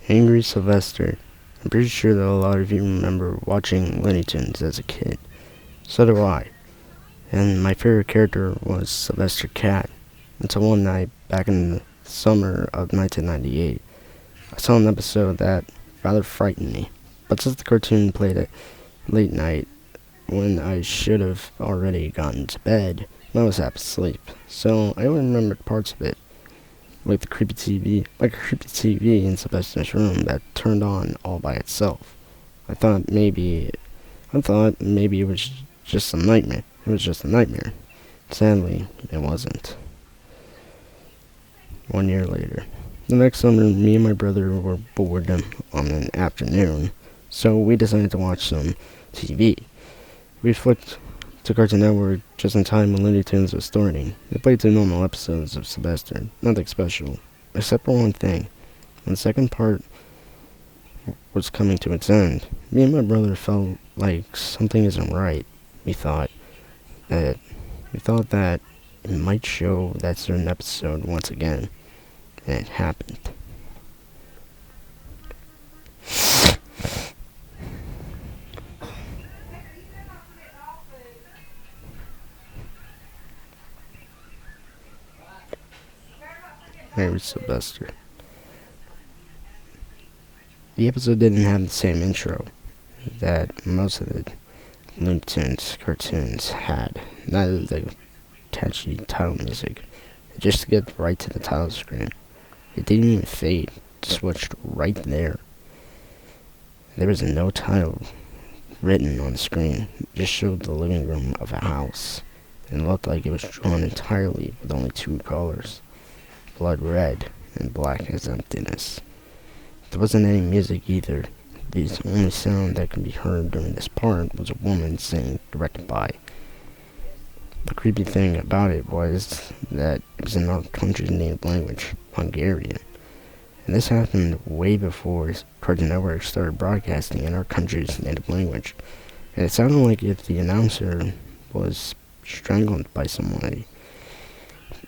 Angry Sylvester. I'm pretty sure that a lot of you remember watching Looney Tunes as a kid. So do I. And my favorite character was Sylvester Cat. Until one night, back in the summer of 1998, I saw an episode that rather frightened me. But since the cartoon played at late night, when I should have already gotten to bed, I was half asleep. So I only remembered parts of it. Like a creepy TV in Sylvester's room that turned on all by itself. I thought maybe it was just a nightmare. It was just a nightmare. Sadly, it wasn't. 1 year later. The next summer, me and my brother were bored on an afternoon, so we decided to watch some TV. We flipped to Cartoon Network just in time when Looney Tunes was starting. They played two normal episodes of Sylvester, nothing special, except for one thing. When the second part was coming to its end, me and my brother felt like something isn't right. We thought that it might show that certain episode once again, and it happened. Mary Sylvester. The episode didn't have the same intro that most of the Looney Tunes cartoons had. Neither the catchy title music. Just to get right to the title screen. It didn't even fade. It switched right there. There was no title written on the screen. It just showed the living room of a house. And it looked like it was drawn entirely with only two colors. Blood red and black as emptiness. There wasn't any music either. The only sound that could be heard during this part was a woman singing, directed by. The creepy thing about it was that it was in our country's native language, Hungarian. And this happened way before Cartoon Network started broadcasting in our country's native language. And it sounded like if the announcer was strangled by somebody.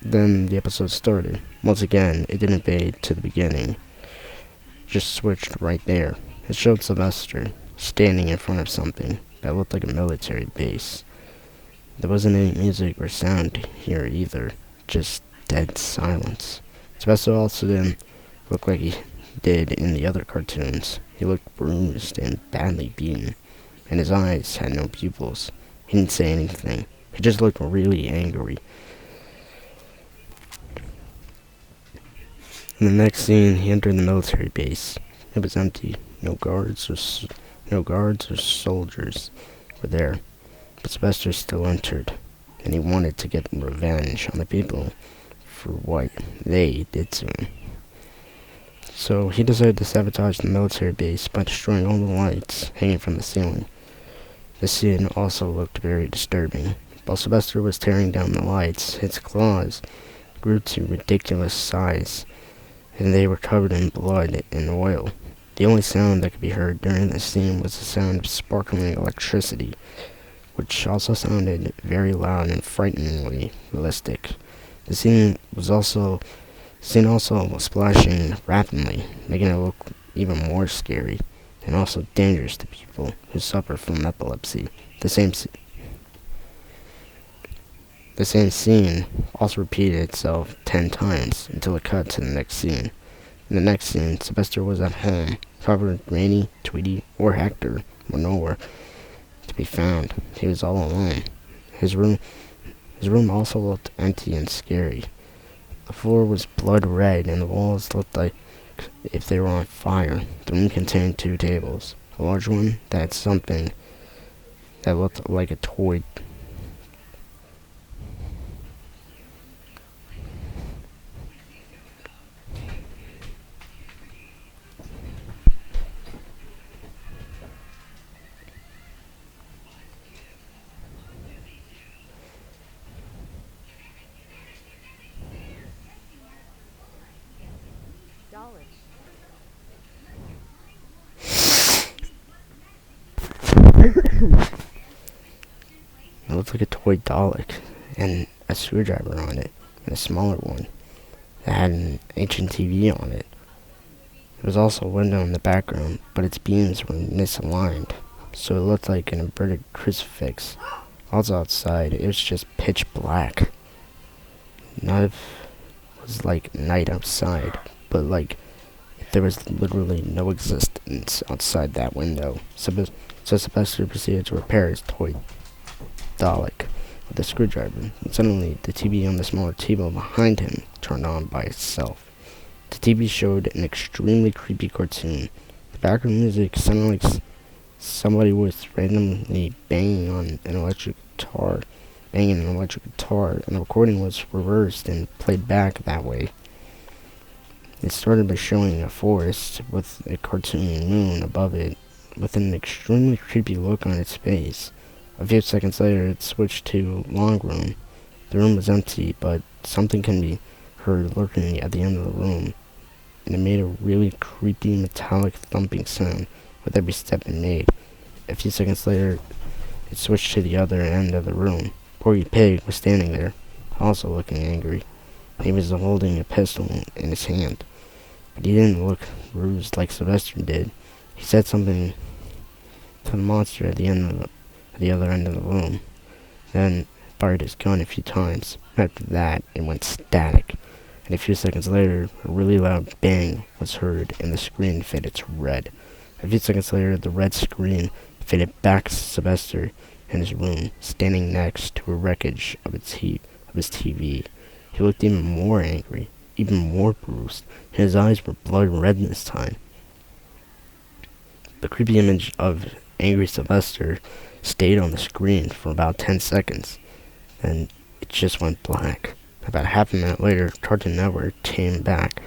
Then the episode started. Once again, it didn't fade to the beginning. Just switched right there. It showed Sylvester standing in front of something that looked like a military base. There wasn't any music or sound here either, just dead silence. Sylvester also didn't look like he did in the other cartoons. He looked bruised and badly beaten, and his eyes had no pupils. He didn't say anything. He just looked really angry. In the next scene, he entered the military base. It was empty. No guards or soldiers were there. But Sylvester still entered, and he wanted to get revenge on the people for what they did to him. So he decided to sabotage the military base by destroying all the lights hanging from the ceiling. The scene also looked very disturbing. While Sylvester was tearing down the lights, his claws grew to ridiculous size, and they were covered in blood and oil. The only sound that could be heard during this scene was the sound of sparkling electricity, which also sounded very loud and frighteningly realistic. The scene also was splashing rapidly, making it look even more scary, and also dangerous to people who suffer from epilepsy. The same scene also repeated itself 10 times until it cut to the next scene. In the next scene, Sylvester was at home. However, Granny, Tweety, or Hector were nowhere to be found. He was all alone. His room also looked empty and scary. The floor was blood red, and the walls looked like if they were on fire. The room contained two tables. A large one that had something that looked like a toy. It looked like a toy Dalek, and a screwdriver on it, and a smaller one that had an ancient TV on it. There was also a window in the background, but its beams were misaligned, so it looked like an inverted crucifix. Also outside, it was just pitch black. Not if it was like night outside, but like there was literally no existence outside that window. So Sylvester proceeded to repair his toy Dalek with a screwdriver, and suddenly the TV on the smaller table behind him turned on by itself. The TV showed an extremely creepy cartoon. The background music sounded like somebody was randomly banging an electric guitar, and the recording was reversed and played back that way. It started by showing a forest with a cartoon moon above it, with an extremely creepy look on its face. A few seconds later, it switched to long room. The room was empty, but something can be heard lurking at the end of the room, and it made a really creepy metallic thumping sound with every step it made. A few seconds later, it switched to the other end of the room. Porky Pig was standing there, also looking angry. He was holding a pistol in his hand, but he didn't look bruised like Sylvester did. He said something to the monster at the other end of the room, then fired his gun a few times. After that, it went static, and a few seconds later, a really loud bang was heard, and the screen faded to red. A few seconds later, the red screen faded back to Sylvester in his room, standing next to a wreckage of his TV. He looked even more angry, even more bruised, and his eyes were blood red this time. The creepy image of angry Sylvester stayed on the screen for about 10 seconds, then it just went black. About half a minute later, Cartoon Network came back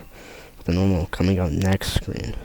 with the normal coming up next screen.